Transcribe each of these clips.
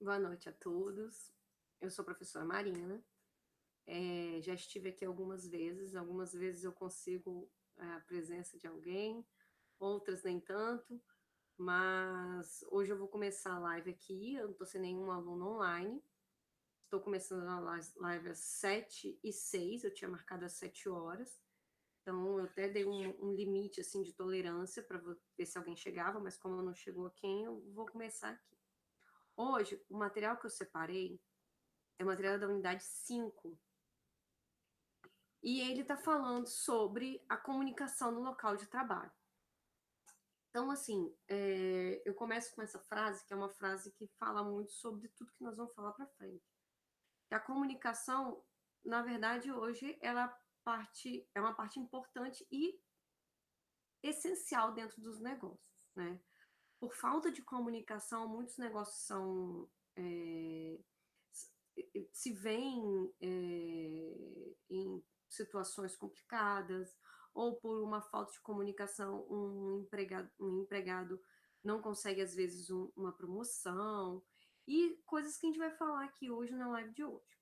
Boa noite a todos. Eu sou a professora Marina. Já estive aqui algumas vezes eu consigo a presença de alguém, outras nem tanto, mas hoje eu vou começar a live aqui. Eu não estou sem nenhum aluno online. Estou começando a live às 7h06, eu tinha marcado às 7 horas. Então, eu até dei um limite assim, de tolerância para ver se alguém chegava, mas como não chegou quem, eu vou começar aqui. Hoje, o material que eu separei é o material da unidade 5. E ele está falando sobre a comunicação no local de trabalho. Então, assim, eu começo com essa frase, que é uma frase que fala muito sobre tudo que nós vamos falar para frente. Que a comunicação, na verdade, hoje, é uma parte importante e essencial dentro dos negócios, né? Por falta de comunicação, muitos negócios se veem em situações complicadas, ou por uma falta de comunicação, um empregado não consegue, às vezes, uma promoção, e coisas que a gente vai falar aqui hoje na live de hoje.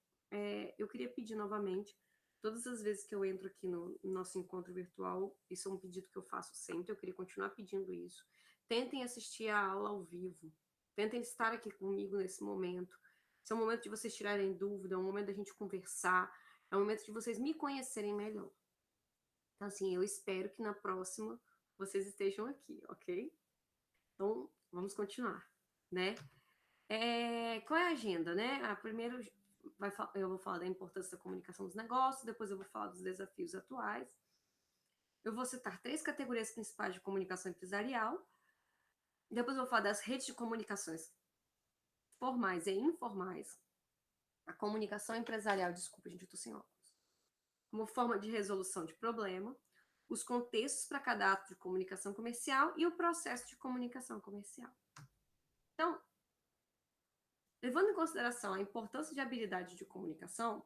Eu queria pedir novamente, todas as vezes que eu entro aqui no nosso encontro virtual, isso é um pedido que eu faço sempre, eu queria continuar pedindo isso. Tentem assistir a aula ao vivo, tentem estar aqui comigo nesse momento. Esse é o momento de vocês tirarem dúvida, é o momento da gente conversar, é o momento de vocês me conhecerem melhor. Então, assim, eu espero que na próxima vocês estejam aqui, ok? Então, vamos continuar, né? Qual é a agenda, né? Primeiro, eu vou falar da importância da comunicação dos negócios, depois eu vou falar dos desafios atuais. Eu vou citar 3 categorias principais de comunicação empresarial. Depois eu vou falar das redes de comunicações formais e informais. A comunicação empresarial, desculpa, gente, eu tô sem óculos. Como forma de resolução de problema, os contextos para cada ato de comunicação comercial e o processo de comunicação comercial. Então, levando em consideração a importância de habilidade de comunicação,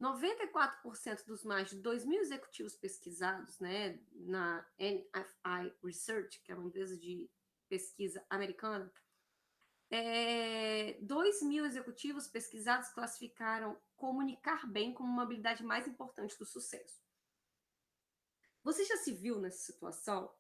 94% dos mais de 2.000 executivos pesquisados, né, na NFI Research, que é uma empresa de pesquisa americana, 2.000 executivos pesquisados classificaram comunicar bem como uma habilidade mais importante do sucesso. Você já se viu nessa situação?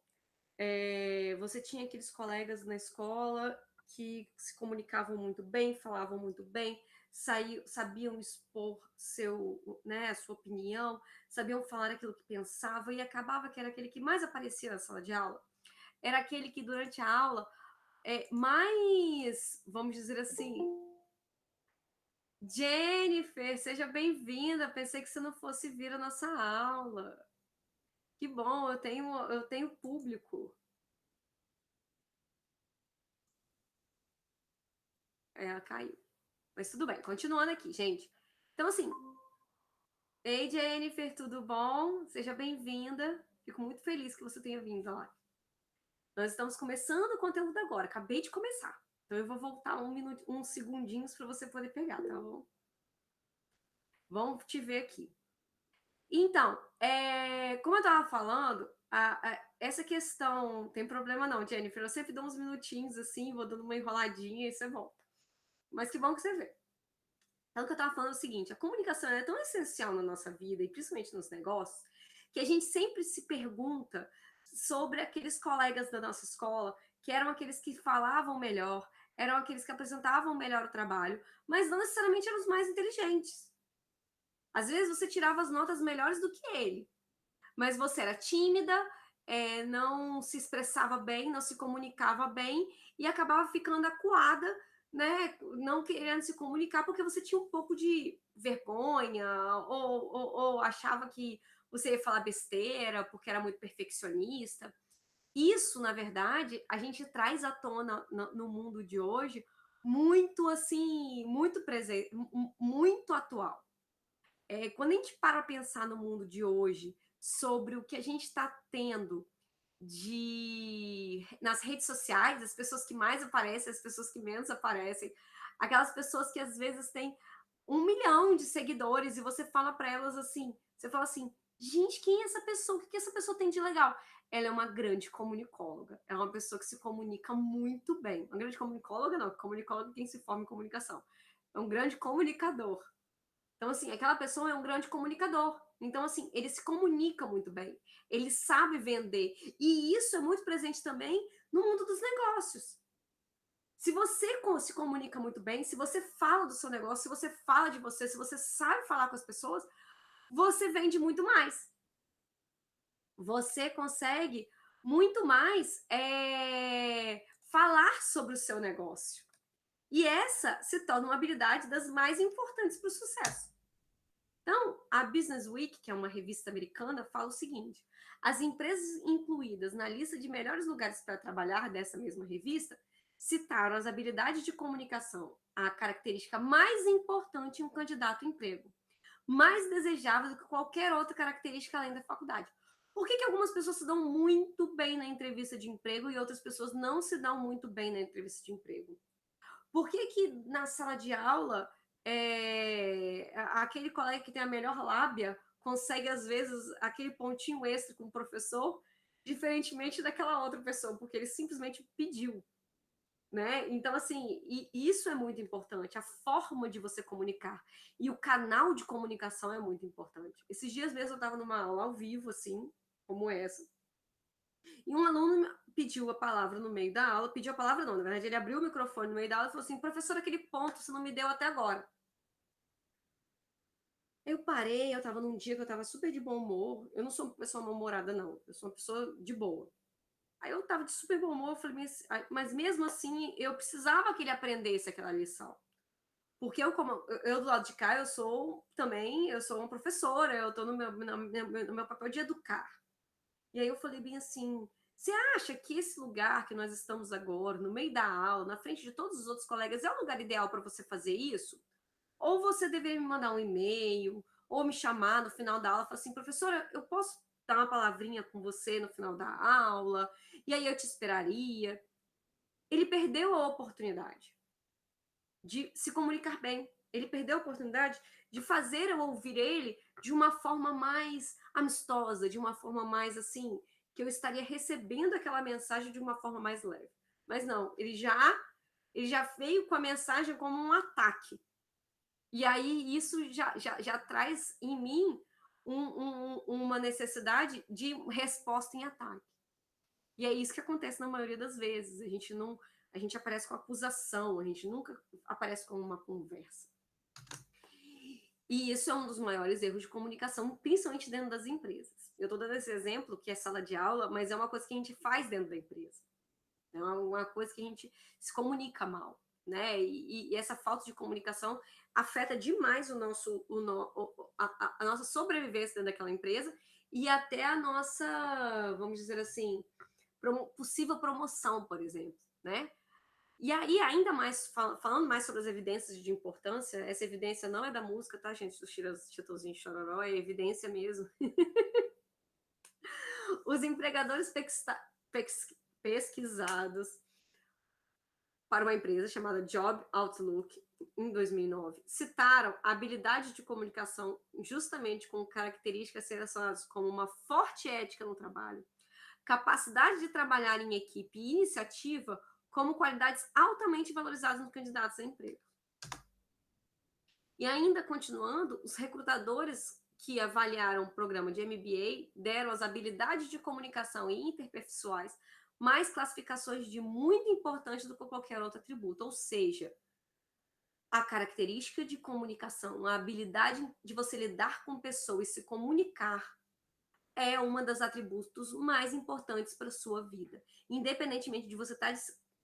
Você tinha aqueles colegas na escola que se comunicavam muito bem, falavam muito bem, sabiam expor a sua opinião, sabiam falar aquilo que pensavam, e acabava que era aquele que mais aparecia na sala de aula. Era aquele que durante a aula mais, vamos dizer assim, Jennifer, seja bem-vinda. Pensei que você não fosse vir a nossa aula. Que bom, eu tenho público. Ela caiu. Mas tudo bem, continuando aqui, gente. Então, assim, ei, Jennifer, tudo bom? Seja bem-vinda. Fico muito feliz que você tenha vindo lá. Nós estamos começando o conteúdo agora, acabei de começar. Então, eu vou voltar uns segundinhos para você poder pegar, tá bom? Vamos te ver aqui. Então, como eu estava falando, essa questão, tem problema não, Jennifer, eu sempre dou uns minutinhos assim, vou dando uma enroladinha e você volta. Mas que bom que você vê. Então, o que eu estava falando é o seguinte, a comunicação é tão essencial na nossa vida, e principalmente nos negócios, que a gente sempre se pergunta sobre aqueles colegas da nossa escola, que eram aqueles que falavam melhor, eram aqueles que apresentavam melhor o trabalho, mas não necessariamente eram os mais inteligentes. Às vezes você tirava as notas melhores do que ele, mas você era tímida, não se expressava bem, não se comunicava bem e acabava ficando acuada, né? Não querendo se comunicar porque você tinha um pouco de vergonha ou achava que você ia falar besteira porque era muito perfeccionista. Isso, na verdade, a gente traz à tona no mundo de hoje muito assim, muito presente, muito atual. Quando a gente para pensar no mundo de hoje sobre o que a gente está tendo nas redes sociais, as pessoas que mais aparecem, as pessoas que menos aparecem, aquelas pessoas que às vezes têm 1 milhão de seguidores e você fala para elas assim, você fala assim, gente, quem é essa pessoa? O que essa pessoa tem de legal? ela é uma grande comunicóloga. É uma pessoa que se comunica muito bem. Uma grande comunicóloga, não. Comunicóloga é quem se forma em comunicação. É um grande comunicador. Então, assim, aquela pessoa é um grande comunicador. Então, assim, ele se comunica muito bem. Ele sabe vender. E isso é muito presente também no mundo dos negócios. Se você se comunica muito bem, se você fala do seu negócio, se você fala de você, se você sabe falar com as pessoas, você vende muito mais. Você consegue muito mais falar sobre o seu negócio. E essa se torna uma habilidade das mais importantes para o sucesso. Então, a Business Week, que é uma revista americana, fala o seguinte: as empresas incluídas na lista de melhores lugares para trabalhar dessa mesma revista citaram as habilidades de comunicação, a característica mais importante em um candidato a emprego, mais desejável do que qualquer outra característica além da faculdade. Por que algumas pessoas se dão muito bem na entrevista de emprego e outras pessoas não se dão muito bem na entrevista de emprego? Por que na sala de aula aquele colega que tem a melhor lábia consegue, às vezes, aquele pontinho extra com o professor, diferentemente daquela outra pessoa, porque ele simplesmente pediu, né? Então, assim, isso é muito importante, a forma de você comunicar. E o canal de comunicação é muito importante. Esses dias mesmo eu estava numa aula ao vivo, assim, como essa, e um aluno pediu a palavra no meio da aula, pediu a palavra não, na verdade ele abriu o microfone no meio da aula e falou assim: professor, aquele ponto você não me deu até agora. Eu parei, eu tava num dia que eu tava super de bom humor. Eu não sou uma pessoa mal-humorada, não. Eu sou uma pessoa de boa. Aí eu tava de super bom humor, eu falei, mas mesmo assim, eu precisava que ele aprendesse aquela lição. Porque eu do lado de cá, eu sou uma professora, eu tô no meu papel de educar. E aí eu falei bem assim: você acha que esse lugar que nós estamos agora, no meio da aula, na frente de todos os outros colegas, é o lugar ideal para você fazer isso? Ou você deveria me mandar um e-mail, ou me chamar no final da aula e falar assim: professora, eu posso dar uma palavrinha com você no final da aula? E aí eu te esperaria. Ele perdeu a oportunidade de se comunicar bem. Ele perdeu a oportunidade de fazer eu ouvir ele de uma forma mais amistosa, de uma forma mais assim, que eu estaria recebendo aquela mensagem de uma forma mais leve. Mas não, ele já veio com a mensagem como um ataque. E aí isso já traz em mim uma necessidade de resposta em ataque. E é isso que acontece na maioria das vezes. A gente aparece com acusação, a gente nunca aparece com uma conversa. E isso é um dos maiores erros de comunicação, principalmente dentro das empresas. Eu estou dando esse exemplo, que é sala de aula, mas é uma coisa que a gente faz dentro da empresa. É uma coisa que a gente se comunica mal, né? E essa falta de comunicação afeta demais a nossa sobrevivência dentro daquela empresa e até a nossa, vamos dizer assim, possível promoção, por exemplo, né? E aí, ainda mais, falando mais sobre as evidências de importância, essa evidência não é da música, tá, gente? Do Chitãozinho Chororó, é evidência mesmo. Os empregadores pesquisados para uma empresa chamada Job Outlook, em 2009, citaram a habilidade de comunicação justamente com características relacionadas como uma forte ética no trabalho, capacidade de trabalhar em equipe e iniciativa como qualidades altamente valorizadas nos candidatos a emprego. E ainda continuando, os recrutadores que avaliaram o programa de MBA deram as habilidades de comunicação e interpessoais mais classificações de muito importantes do que qualquer outro atributo, ou seja, a característica de comunicação, a habilidade de você lidar com pessoas e se comunicar é uma das atributos mais importantes para a sua vida, independentemente de você estar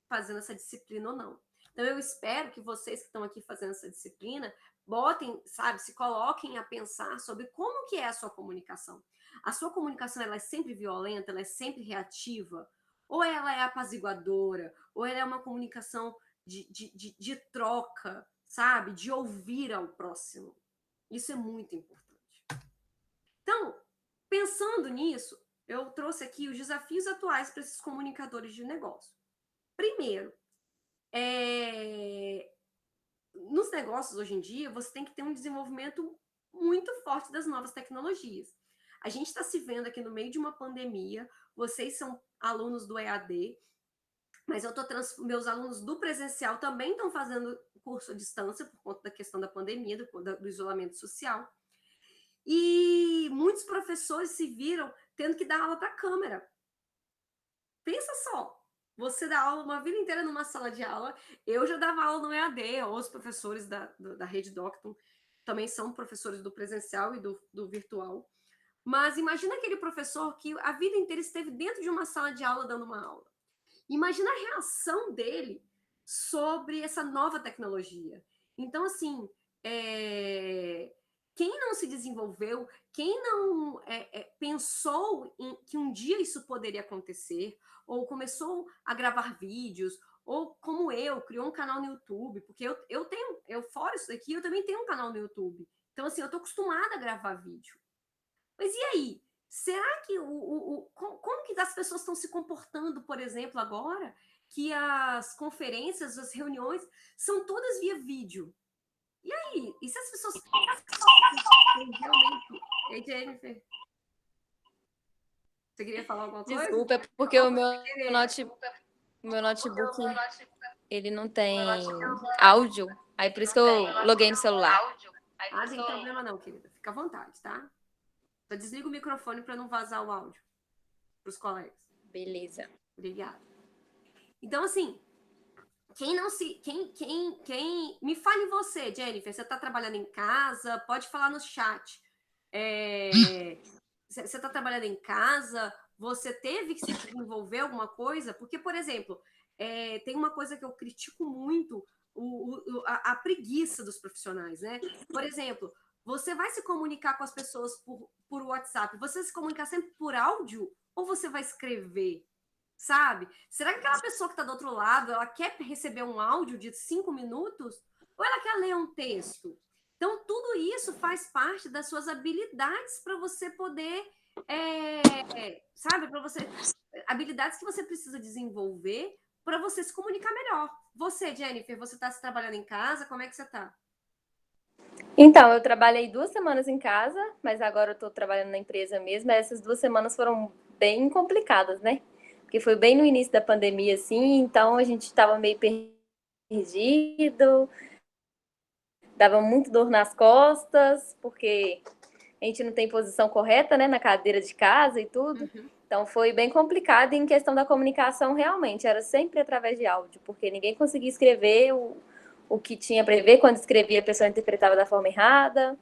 fazendo essa disciplina ou não. Então, eu espero que vocês que estão aqui fazendo essa disciplina botem, sabe, se coloquem a pensar sobre como que é a sua comunicação. A sua comunicação, ela é sempre violenta, ela é sempre reativa, ou ela é apaziguadora, ou ela é uma comunicação de troca, sabe, de ouvir ao próximo. Isso é muito importante. Então, pensando nisso, eu trouxe aqui os desafios atuais para esses comunicadores de negócio. Primeiro, nos negócios hoje em dia, você tem que ter um desenvolvimento muito forte das novas tecnologias. A gente está se vendo aqui no meio de uma pandemia, vocês são alunos do EAD, mas meus alunos do presencial também estão fazendo curso à distância por conta da questão da pandemia, do isolamento social. E muitos professores se viram tendo que dar aula para câmera. Pensa só, você dá aula uma vida inteira numa sala de aula. Eu já dava aula no EAD, os professores da Rede Docton também são professores do presencial e do virtual. Mas imagina aquele professor que a vida inteira esteve dentro de uma sala de aula dando uma aula. Imagina a reação dele sobre essa nova tecnologia. Então, assim, quem não se desenvolveu, quem não pensou que um dia isso poderia acontecer, ou começou a gravar vídeos, ou como eu, criou um canal no YouTube, porque fora isso daqui, eu também tenho um canal no YouTube. Então, assim, eu tô acostumada a gravar vídeo. Mas e aí? Será que como que as pessoas estão se comportando, por exemplo, agora que as conferências, as reuniões são todas via vídeo? E aí? E se as pessoas realmente... Ei, Jennifer, você queria falar alguma coisa? Desculpa, é porque o meu notebook ele não tem áudio, aí por isso que eu loguei no celular. Ah, não tem problema não, querida. Fica à vontade, tá? Só desliga o microfone para não vazar o áudio para os colegas. Beleza. Obrigada. Então, assim, me fale você, Jennifer, você está trabalhando em casa? Pode falar no chat. Você está trabalhando em casa? Você teve que se desenvolver alguma coisa? Porque, por exemplo, tem uma coisa que eu critico muito, a preguiça dos profissionais, né? Por exemplo, você vai se comunicar com as pessoas por WhatsApp, você vai se comunicar sempre por áudio ou você vai escrever? Sabe? Será que aquela pessoa que está do outro lado, ela quer receber um áudio de 5 minutos ou ela quer ler um texto? Então, tudo isso faz parte das suas habilidades para você poder, sabe? Para você, habilidades que você precisa desenvolver para você se comunicar melhor. Você, Jennifer, você está se trabalhando em casa? Como é que você está? Então, eu trabalhei 2 semanas em casa, mas agora eu estou trabalhando na empresa mesmo. Essas 2 semanas foram bem complicadas, né? Porque foi bem no início da pandemia, assim, então a gente estava meio perdido, dava muito dor nas costas, porque a gente não tem posição correta, né, na cadeira de casa e tudo. Uhum. Então foi bem complicado. E em questão da comunicação, realmente, era sempre através de áudio, porque ninguém conseguia escrever o que tinha para ver. Quando escrevia, a pessoa interpretava da forma errada.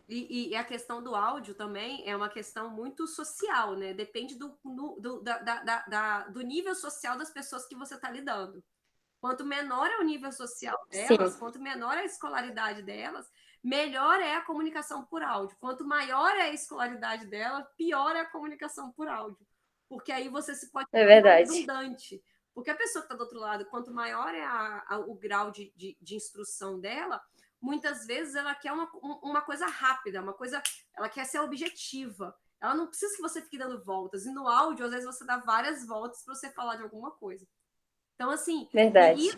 E a questão do áudio também é uma questão muito social, né? Depende do nível social das pessoas que você está lidando. Quanto menor é o nível social delas, Sim. quanto menor é a escolaridade delas, melhor é a comunicação por áudio. Quanto maior é a escolaridade delas, pior é a comunicação por áudio. Porque aí você se pode tornar redundante. Porque a pessoa que está do outro lado, quanto maior é o grau de instrução dela, muitas vezes ela quer uma coisa rápida, ela quer ser objetiva. Ela não precisa que você fique dando voltas. E no áudio, às vezes, você dá várias voltas para você falar de alguma coisa. Então, assim, Verdade.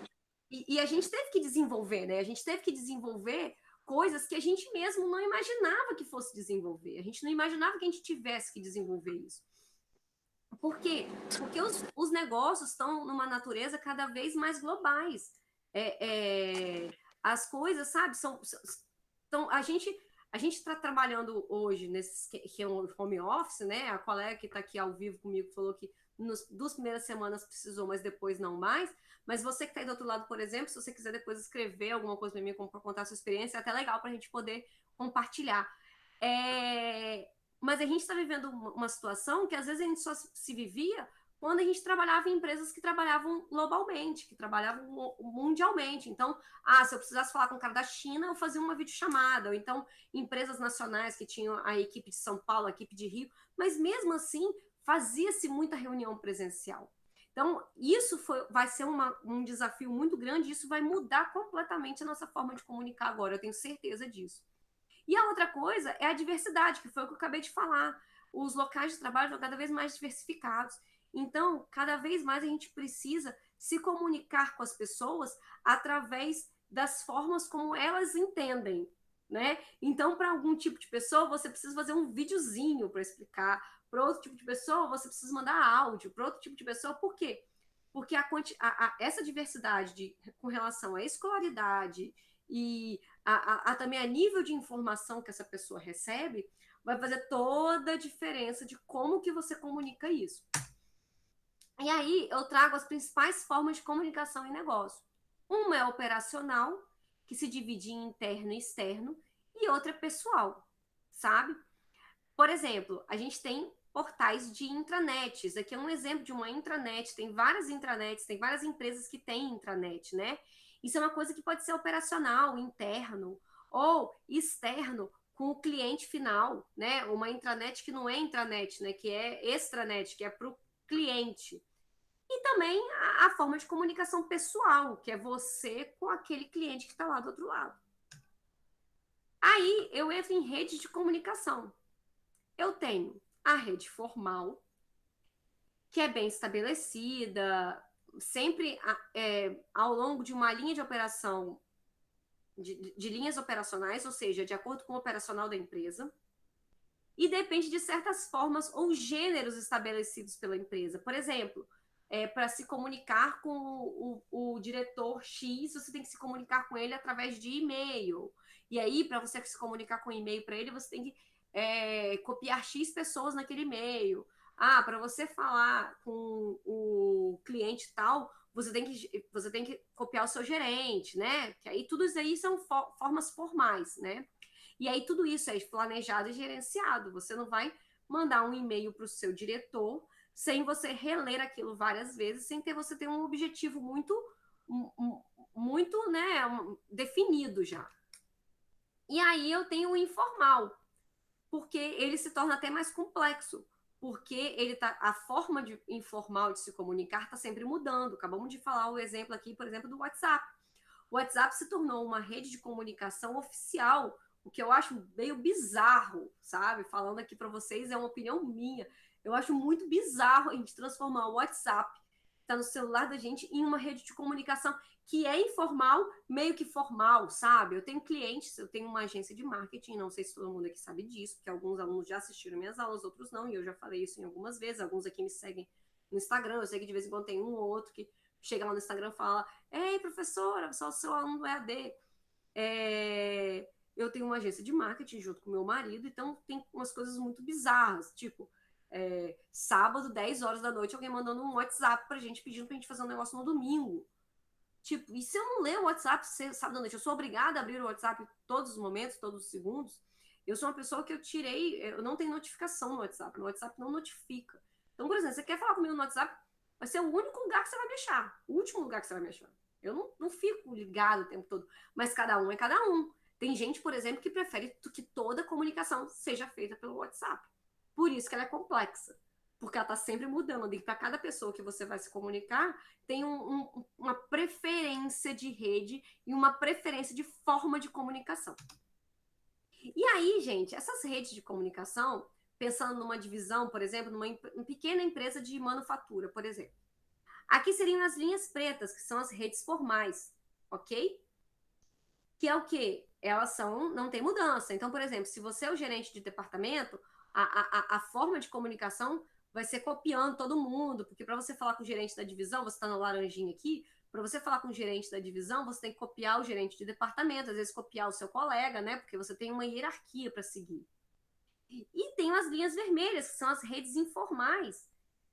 E a gente teve que desenvolver, né? A gente teve que desenvolver coisas que a gente mesmo não imaginava que fosse desenvolver. A gente não imaginava que a gente tivesse que desenvolver isso. Por quê? Porque os negócios estão numa natureza cada vez mais globais. As coisas, sabe, então, a gente está trabalhando hoje nesse que é um home office, né? A colega que está aqui ao vivo comigo falou que nas 2 primeiras semanas precisou, mas depois não mais. Mas você que está aí do outro lado, por exemplo, se você quiser depois escrever alguma coisa para mim, para contar a sua experiência, é até legal para a gente poder compartilhar. Mas a gente está vivendo uma situação que às vezes a gente só se vivia quando a gente trabalhava em empresas que trabalhavam globalmente, que trabalhavam mundialmente. Então, se eu precisasse falar com o cara da China, eu fazia uma videochamada. Ou então, empresas nacionais que tinham a equipe de São Paulo, a equipe de Rio. Mas mesmo assim, fazia-se muita reunião presencial. Então, isso vai ser um desafio muito grande. Isso vai mudar completamente a nossa forma de comunicar agora. Eu tenho certeza disso. E a outra coisa é a diversidade, que foi o que eu acabei de falar. Os locais de trabalho estão cada vez mais diversificados. Então, cada vez mais a gente precisa se comunicar com as pessoas através das formas como elas entendem. né? Então, para algum tipo de pessoa, você precisa fazer um videozinho para explicar. Para outro tipo de pessoa, você precisa mandar áudio. Para outro tipo de pessoa, por quê? Porque essa diversidade com relação à escolaridade e também a nível de informação que essa pessoa recebe, vai fazer toda a diferença de como que você comunica isso. E aí eu trago as principais formas de comunicação em negócio. Uma é operacional, que se divide em interno e externo, e outra é pessoal, sabe? Por exemplo, a gente tem portais de intranets. Isso aqui é um exemplo de uma intranet. Tem várias intranets, tem várias empresas que têm intranet, né? Isso é uma coisa que pode ser operacional, interno ou externo com o cliente final, né? Uma intranet que não é intranet, né? Que é extranet, que é para o cliente. E também a forma de comunicação pessoal, que é você com aquele cliente que está lá do outro lado. Aí eu entro em rede de comunicação. Eu tenho a rede formal, que é bem estabelecida, sempre ao longo de uma linha de operação, de linhas operacionais, ou seja, de acordo com o operacional da empresa, e depende de certas formas ou gêneros estabelecidos pela empresa. Por exemplo, para se comunicar com o diretor X, você tem que se comunicar com ele através de e-mail. E aí, para você se comunicar com e-mail para ele, você tem que copiar X pessoas naquele e-mail. Ah, para você falar com o cliente tal, você tem que copiar o seu gerente, né? Que aí tudo isso aí são formas formais, né? E aí tudo isso é planejado e gerenciado. Você não vai mandar um e-mail para o seu diretor sem você reler aquilo várias vezes, sem você ter um objetivo muito, né, definido já. E aí eu tenho o informal, porque ele se torna até mais complexo, porque a forma informal de se comunicar está sempre mudando. Acabamos de falar o exemplo aqui, por exemplo, do WhatsApp. O WhatsApp se tornou uma rede de comunicação oficial, o que eu acho meio bizarro, sabe? Falando aqui para vocês, é uma opinião minha. Eu acho muito bizarro a gente transformar o WhatsApp, que está no celular da gente, em uma rede de comunicação que é informal, meio que formal, sabe? Eu tenho clientes, eu tenho uma agência de marketing, não sei se todo mundo aqui sabe disso, porque alguns alunos já assistiram minhas aulas, outros não, e eu já falei isso em algumas vezes. Alguns aqui me seguem no Instagram, eu sei que de vez em quando tem um ou outro que chega lá no Instagram e fala: ei, professora, sou o seu aluno do EAD. Eu tenho uma agência de marketing junto com meu marido, então tem umas coisas muito bizarras, tipo, sábado, 10 horas da noite, alguém mandando um WhatsApp pra gente, pedindo pra gente fazer um negócio no domingo. Tipo, e se eu não ler o WhatsApp sábado da noite? Eu sou obrigada a abrir o WhatsApp todos os momentos, todos os segundos. Eu sou uma pessoa que eu não tenho notificação no WhatsApp. O WhatsApp não notifica. Então, por exemplo, você quer falar comigo no WhatsApp, vai ser o único lugar que você vai me achar. O último lugar que você vai me achar. Eu não fico ligado o tempo todo. Mas cada um é cada um. Tem gente, por exemplo, que prefere que toda comunicação seja feita pelo WhatsApp. Por isso que ela é complexa. Porque ela está sempre mudando. E para cada pessoa que você vai se comunicar, tem uma preferência de rede e uma preferência de forma de comunicação. E aí, gente, essas redes de comunicação, pensando numa divisão, por exemplo, numa pequena empresa de manufatura, por exemplo. Aqui seriam as linhas pretas, que são as redes formais, ok? Que é o quê? Elas não tem mudança. Então, por exemplo, se você é o gerente de departamento, a forma de comunicação vai ser copiando todo mundo, porque para você falar com o gerente da divisão, você está no laranjinha aqui, para você falar com o gerente da divisão, você tem que copiar o gerente de departamento, às vezes copiar o seu colega, né? Porque você tem uma hierarquia para seguir. E tem as linhas vermelhas, que são as redes informais,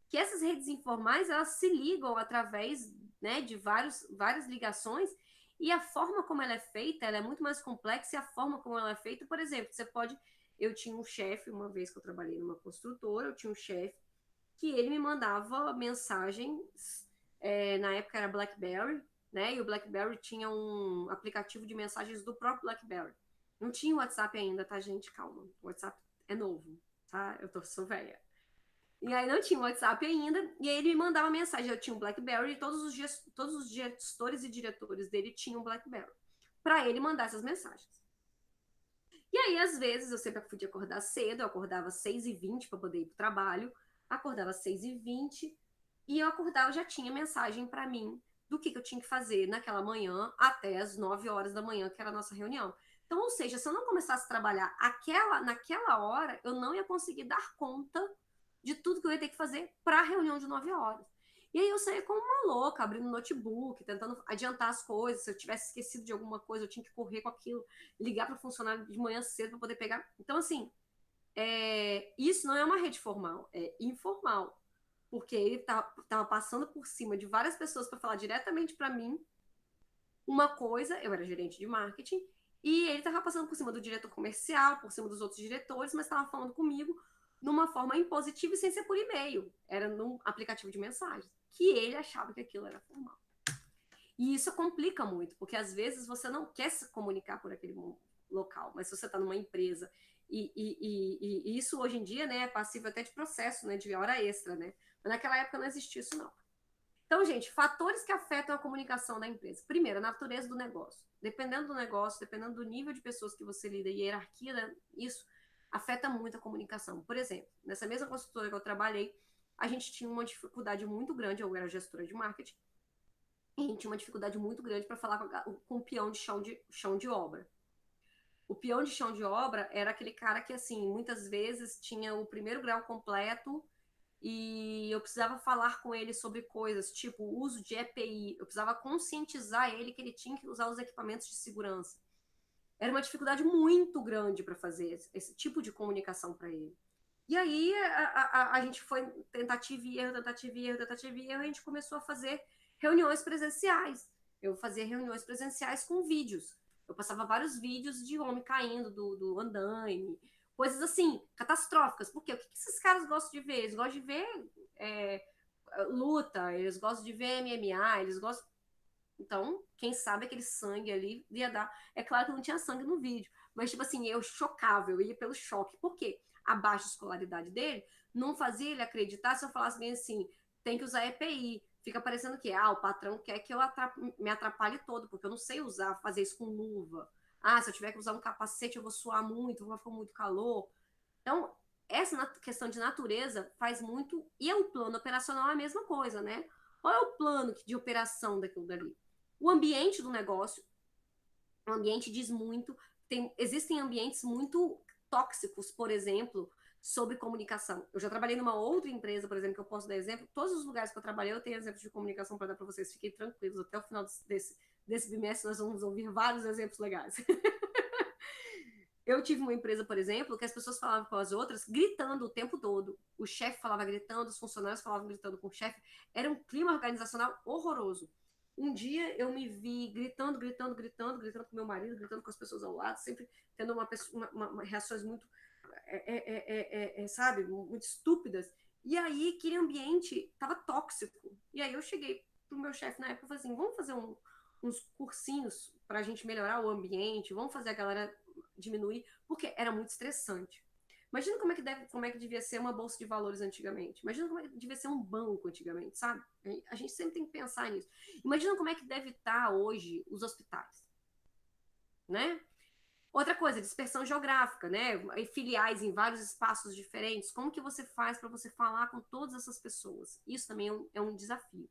que essas redes informais, elas se ligam através, né, de várias ligações, e a forma como ela é feita, ela é muito mais complexa, e a forma como ela é feita, por exemplo, eu tinha um chefe, uma vez que eu trabalhei numa construtora, eu tinha um chefe que ele me mandava mensagens, na época era BlackBerry, né, e o BlackBerry tinha um aplicativo de mensagens do próprio BlackBerry. Não tinha o WhatsApp ainda, tá, gente? Calma. O WhatsApp é novo, tá? Sou velha. E aí não tinha o WhatsApp ainda, e aí ele me mandava mensagem. Eu tinha um BlackBerry e todos os gestores e diretores dele tinham um BlackBerry para ele mandar essas mensagens. E aí, às vezes, eu sempre podia acordar cedo, eu acordava às 6h20 para poder ir para o trabalho, acordava às 6h20 e eu acordava, já tinha mensagem para mim do que eu tinha que fazer naquela manhã até as 9 horas da manhã, que era a nossa reunião. Então, ou seja, se eu não começasse a trabalhar naquela hora, eu não ia conseguir dar conta de tudo que eu ia ter que fazer para a reunião de 9 horas. E aí eu saía como uma louca, abrindo notebook, tentando adiantar as coisas. Se eu tivesse esquecido de alguma coisa, eu tinha que correr com aquilo, ligar para o funcionário de manhã cedo para poder pegar. Então, assim, isso não é uma rede formal, é informal. Porque ele estava passando por cima de várias pessoas para falar diretamente para mim uma coisa, eu era gerente de marketing, e ele estava passando por cima do diretor comercial, por cima dos outros diretores, mas estava falando comigo numa forma impositiva e sem ser por e-mail. Era num aplicativo de mensagens, que ele achava que aquilo era formal. E isso complica muito, porque às vezes você não quer se comunicar por aquele local, mas se você está numa empresa, e isso hoje em dia, né, é passível até de processo, né, de hora extra, né? Mas naquela época não existia isso, não. Então, gente, fatores que afetam a comunicação da empresa. Primeiro, a natureza do negócio. Dependendo do negócio, dependendo do nível de pessoas que você lida e a hierarquia, isso afeta muito a comunicação. Por exemplo, nessa mesma consultora que eu trabalhei, a gente tinha uma dificuldade muito grande, eu era gestora de marketing, e a gente tinha uma dificuldade muito grande para falar com o peão de chão de obra. O peão de chão de obra era aquele cara que, assim, muitas vezes tinha o primeiro grau completo e eu precisava falar com ele sobre coisas, tipo o uso de EPI. Eu precisava conscientizar ele que ele tinha que usar os equipamentos de segurança. Era uma dificuldade muito grande para fazer esse tipo de comunicação para ele. E aí a gente foi tentativa e erro, tentativa e erro, tentativa e erro, e a gente começou a fazer reuniões presenciais. Eu fazia reuniões presenciais com vídeos. Eu passava vários vídeos de homem caindo do andaime, coisas assim, catastróficas. Por quê? O que esses caras gostam de ver? Eles gostam de ver luta, eles gostam de ver MMA, eles gostam. Então, quem sabe aquele sangue ali ia dar. É claro que não tinha sangue no vídeo, mas, tipo assim, eu chocava, eu ia pelo choque. Por quê? A baixa escolaridade dele não fazia ele acreditar se eu falasse bem assim: tem que usar EPI. Fica parecendo que o patrão quer que eu me atrapalhe todo, porque eu não sei fazer isso com luva. Se eu tiver que usar um capacete, eu vou suar muito, vou ficar muito calor. Então, essa questão de natureza faz muito. E o plano operacional é a mesma coisa, né? Qual é o plano de operação daquilo dali? O ambiente do negócio, o ambiente diz muito. Existem ambientes muito tóxicos, por exemplo, sobre comunicação. Eu já trabalhei numa outra empresa, por exemplo, que eu posso dar exemplo. Todos os lugares que eu trabalhei, eu tenho exemplos de comunicação para dar para vocês. Fiquem tranquilos, até o final desse bimestre nós vamos ouvir vários exemplos legais. Eu tive uma empresa, por exemplo, que as pessoas falavam com as outras gritando o tempo todo. O chefe falava gritando, os funcionários falavam gritando com o chefe. Era um clima organizacional horroroso. Um dia eu me vi gritando com meu marido, gritando com as pessoas ao lado, sempre tendo reações muito, sabe, muito estúpidas. E aí aquele ambiente estava tóxico. E aí eu cheguei pro meu chefe na época e falei assim: vamos fazer uns cursinhos para a gente melhorar o ambiente, vamos fazer a galera diminuir, porque era muito estressante. Imagina como é que devia ser uma bolsa de valores antigamente. Imagina como é que devia ser um banco antigamente, sabe? A gente sempre tem que pensar nisso. Imagina como é que deve estar hoje os hospitais, né? Outra coisa, dispersão geográfica, né? Filiais em vários espaços diferentes. Como que você faz para você falar com todas essas pessoas? Isso também é um desafio.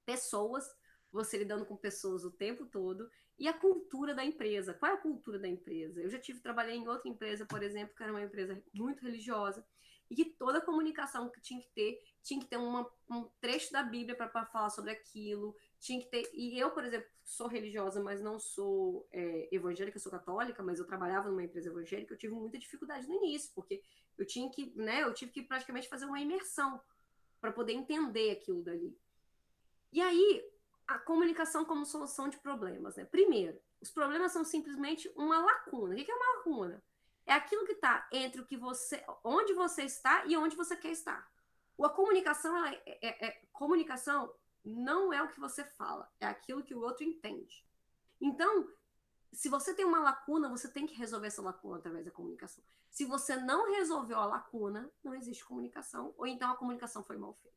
Pessoas, você lidando com pessoas o tempo todo, e a cultura da empresa. Qual é a cultura da empresa? Eu já trabalhei em outra empresa, por exemplo, que era uma empresa muito religiosa, e que toda a comunicação que tinha que ter um trecho da Bíblia para falar sobre aquilo, tinha que ter. E eu, por exemplo, sou religiosa, mas não sou evangélica, sou católica, mas eu trabalhava numa empresa evangélica, eu tive muita dificuldade no início, porque eu tive que praticamente fazer uma imersão para poder entender aquilo dali. E aí, a comunicação como solução de problemas, né? Primeiro, os problemas são simplesmente uma lacuna. O que é uma lacuna? É aquilo que está entre onde você está e onde você quer estar. A comunicação, comunicação não é o que você fala, é aquilo que o outro entende. Então, se você tem uma lacuna, você tem que resolver essa lacuna através da comunicação. Se você não resolveu a lacuna, não existe comunicação, ou então a comunicação foi mal feita.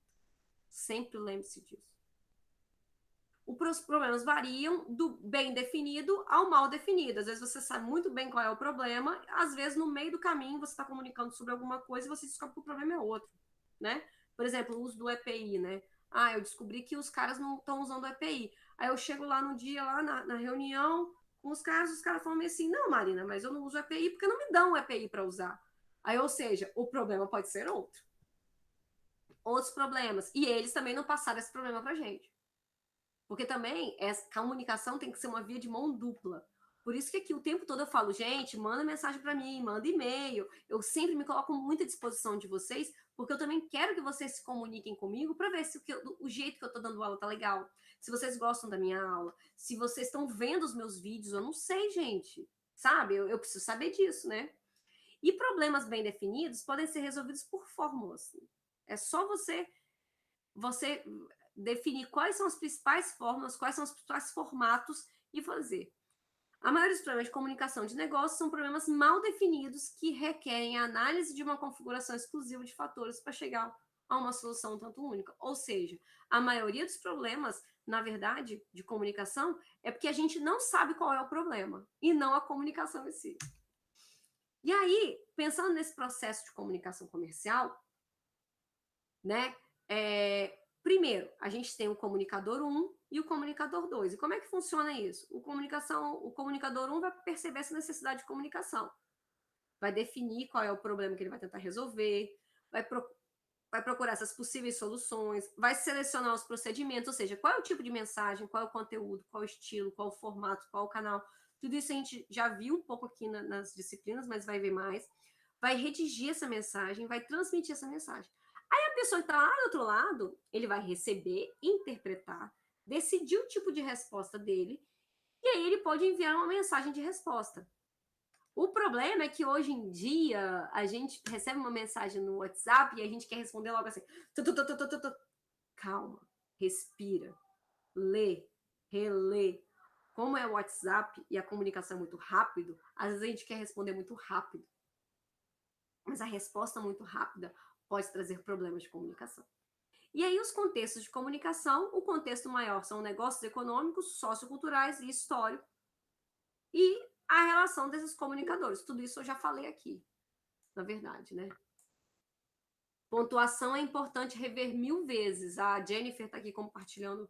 Sempre lembre-se disso. Os problemas variam do bem definido ao mal definido. Às vezes você sabe muito bem qual é o problema, às vezes no meio do caminho você está comunicando sobre alguma coisa e você descobre que o problema é outro, né? Por exemplo, o uso do EPI, né? Eu descobri que os caras não estão usando o EPI. Aí eu chego lá no dia, lá na reunião, os caras falam assim, não, Marina, mas eu não uso EPI porque não me dão um EPI para usar. Aí, ou seja, o problema pode ser outro. Outros problemas. E eles também não passaram esse problema pra gente. Porque também essa comunicação tem que ser uma via de mão dupla. Por isso que aqui o tempo todo eu falo, gente, manda mensagem para mim, manda e-mail. Eu sempre me coloco muito à disposição de vocês, porque eu também quero que vocês se comuniquem comigo para ver se o jeito que eu estou dando aula tá legal. Se vocês gostam da minha aula, se vocês estão vendo os meus vídeos, eu não sei, gente. Sabe? Eu preciso saber disso, né? E problemas bem definidos podem ser resolvidos por fórmulas. É só você definir quais são as principais fórmulas, quais são os principais formatos e fazer. A maioria dos problemas de comunicação de negócio são problemas mal definidos que requerem a análise de uma configuração exclusiva de fatores para chegar a uma solução tanto única. Ou seja, a maioria dos problemas, na verdade, de comunicação, é porque a gente não sabe qual é o problema e não a comunicação em si. E aí, pensando nesse processo de comunicação comercial, né? Primeiro, a gente tem o comunicador 1 e o comunicador 2. E como é que funciona isso? O comunicador 1 vai perceber essa necessidade de comunicação, vai definir qual é o problema que ele vai tentar resolver, vai procurar essas possíveis soluções, vai selecionar os procedimentos, ou seja, qual é o tipo de mensagem, qual é o conteúdo, qual é o estilo, qual é o formato, qual é o canal. Tudo isso a gente já viu um pouco aqui nas disciplinas, mas vai ver mais. Vai redigir essa mensagem, vai transmitir essa mensagem. Aí a pessoa que está lá do outro lado, ele vai receber, interpretar, decidir o tipo de resposta dele, e aí ele pode enviar uma mensagem de resposta. O problema é que hoje em dia a gente recebe uma mensagem no WhatsApp e a gente quer responder logo assim. Calma, respira, lê, relê. Como é o WhatsApp e a comunicação é muito rápido, às vezes a gente quer responder muito rápido. Mas a resposta muito rápida pode trazer problemas de comunicação. E aí os contextos de comunicação, o contexto maior são negócios econômicos, socioculturais e históricos. E a relação desses comunicadores. Tudo isso eu já falei aqui, na verdade, né? Pontuação é importante rever 1000 vezes. A Jennifer está aqui compartilhando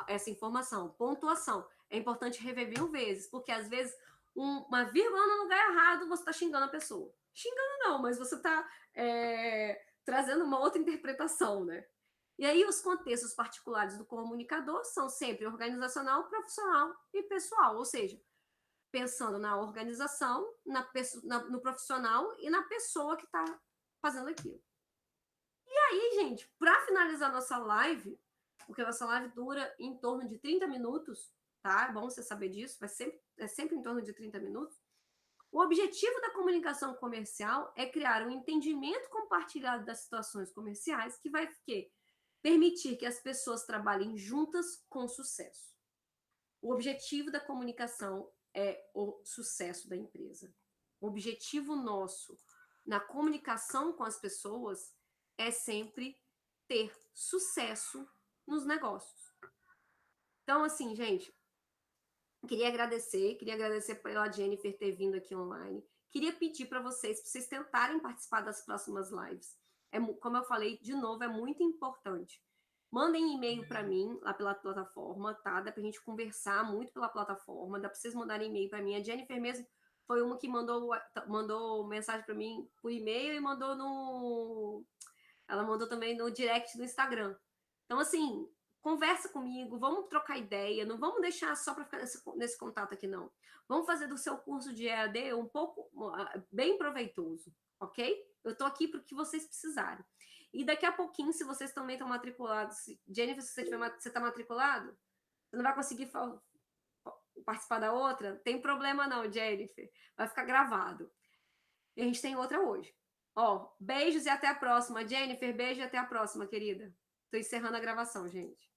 essa informação. Pontuação é importante rever 1000 vezes, porque às vezes uma vírgula no lugar errado você está xingando a pessoa. Xingando não, mas você está trazendo uma outra interpretação, né? E aí os contextos particulares do comunicador são sempre organizacional, profissional e pessoal, ou seja, pensando na organização, no profissional e na pessoa que está fazendo aquilo. E aí, gente, para finalizar nossa live, porque nossa live dura em torno de 30 minutos, tá? É bom você saber disso, é sempre em torno de 30 minutos. O objetivo da comunicação comercial é criar um entendimento compartilhado das situações comerciais que vai permitir que as pessoas trabalhem juntas com sucesso. O objetivo da comunicação é o sucesso da empresa. O objetivo nosso na comunicação com as pessoas é sempre ter sucesso nos negócios. Então, assim, gente, queria agradecer pela Jennifer ter vindo aqui online. Queria pedir para vocês tentarem participar das próximas lives. Como eu falei, de novo, é muito importante. Mandem e-mail para mim lá pela plataforma, tá? Dá pra gente conversar muito pela plataforma, dá pra vocês mandarem e-mail para mim. A Jennifer mesmo foi uma que mandou mensagem para mim por e-mail e ela mandou também no direct do Instagram. Então, assim, conversa comigo, vamos trocar ideia, não vamos deixar só para ficar nesse contato aqui, não. Vamos fazer do seu curso de EAD um pouco, bem proveitoso, ok? Eu tô aqui para o que vocês precisarem. E daqui a pouquinho, se vocês também estão matriculados, Jennifer, se você está matriculado, você não vai conseguir participar da outra? Tem problema não, Jennifer. Vai ficar gravado. E a gente tem outra hoje. Beijos e até a próxima. Jennifer, beijo e até a próxima, querida. Tô encerrando a gravação, gente.